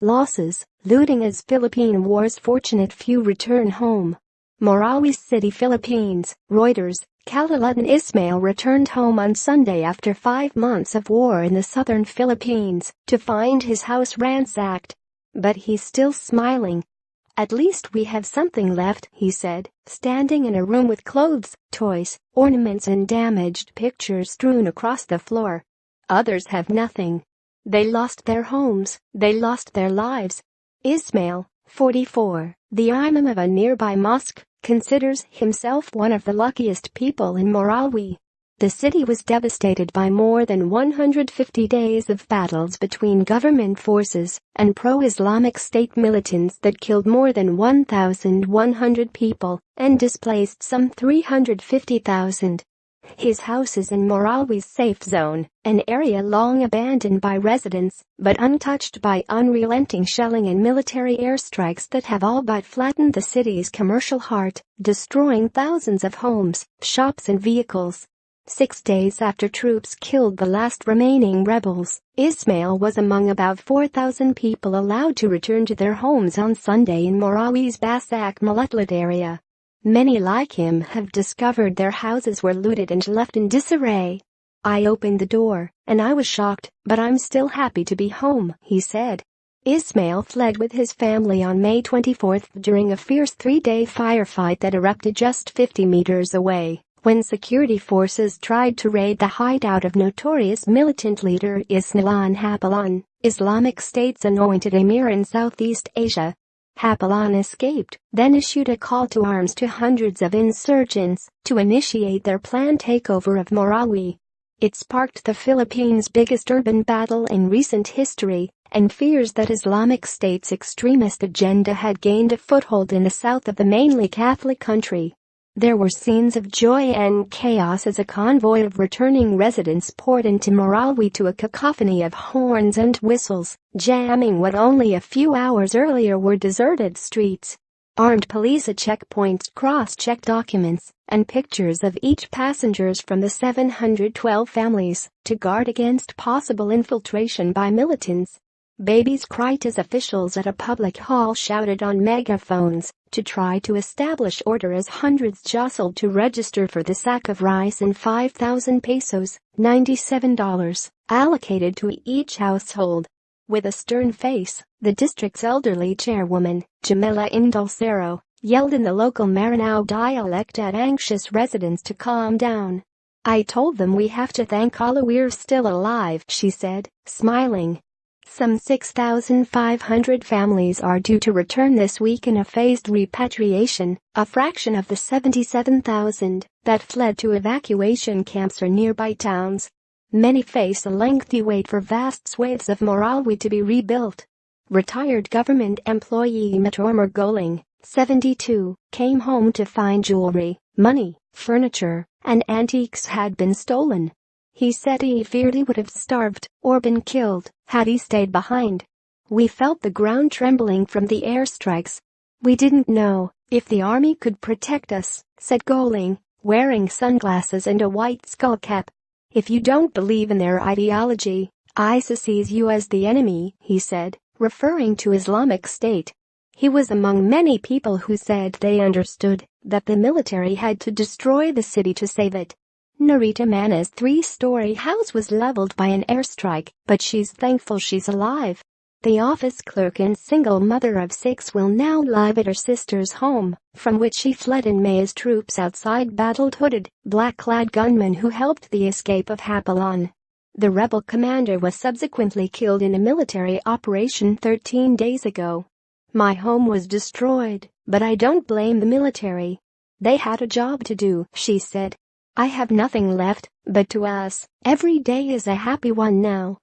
Losses, looting as Philippine War's fortunate few return home. MARAWI City, Philippines, Reuters. Khaliluddin Ismail returned home on Sunday after 5 months of war in the southern Philippines to find his house ransacked. But he's still smiling. "At least we have something left," he said, standing in a room with clothes, toys, ornaments and damaged pictures strewn across the floor. "Others have nothing. They lost their homes, they lost their lives." Ismail, 44, the imam of a nearby mosque, considers himself one of the luckiest people in Marawi. The city was devastated by more than 150 days of battles between government forces and pro-Islamic State militants that killed more than 1,100 people and displaced some 350,000. His house is in Marawi's safe zone, an area long abandoned by residents but untouched by unrelenting shelling and military airstrikes that have all but flattened the city's commercial heart, destroying thousands of homes, shops and vehicles. 6 days after troops killed the last remaining rebels, Ismail was among about 4,000 people allowed to return to their homes on Sunday in Marawi's Basak Malutlut area. Many like him have discovered their houses were looted and left in disarray. "I opened the door, and I was shocked, but I'm still happy to be home," he said. Ismail fled with his family on May 24 during a fierce 3-day firefight that erupted just 50 meters away, when security forces tried to raid the hideout of notorious militant leader Isnilon Hapilon, Islamic State's anointed emir in Southeast Asia. Hapilon escaped, then issued a call to arms to hundreds of insurgents to initiate their planned takeover of Marawi. It sparked the Philippines' biggest urban battle in recent history, and fears that Islamic State's extremist agenda had gained a foothold in the south of the mainly Catholic country. There were scenes of joy and chaos as a convoy of returning residents poured into Marawi to a cacophony of horns and whistles, jamming what only a few hours earlier were deserted streets. Armed police at checkpoints cross-checked documents and pictures of each passengers from the 712 families to guard against possible infiltration by militants. Babies cried as officials at a public hall shouted on megaphones to try to establish order as hundreds jostled to register for the sack of rice and 5,000 pesos, $97, allocated to each household. With a stern face, the district's elderly chairwoman, Jamila Indulcero, yelled in the local Maranao dialect at anxious residents to calm down. "I told them we have to thank Allah we're still alive," she said, smiling. Some 6,500 families are due to return this week in a phased repatriation, a fraction of the 77,000 that fled to evacuation camps or nearby towns. Many face a lengthy wait for vast swathes of Marawi to be rebuilt. Retired government employee Matormer Goling, 72, came home to find jewelry, money, furniture, and antiques had been stolen. He said he feared he would have starved or been killed had he stayed behind. "We felt the ground trembling from the airstrikes. We didn't know if the army could protect us," said Goling, wearing sunglasses and a white skull cap. "If you don't believe in their ideology, ISIS sees you as the enemy," he said, referring to Islamic State. He was among many people who said they understood that the military had to destroy the city to save it. Narita Mana's 3-story house was leveled by an airstrike, but she's thankful she's alive. The office clerk and single mother of 6 will now live at her sister's home, from which she fled in May as troops outside battled hooded, black-clad gunmen who helped the escape of Hapilon. The rebel commander was subsequently killed in a military operation 13 days ago. "My home was destroyed, but I don't blame the military. They had a job to do," she said. "I have nothing left, but to us, every day is a happy one now."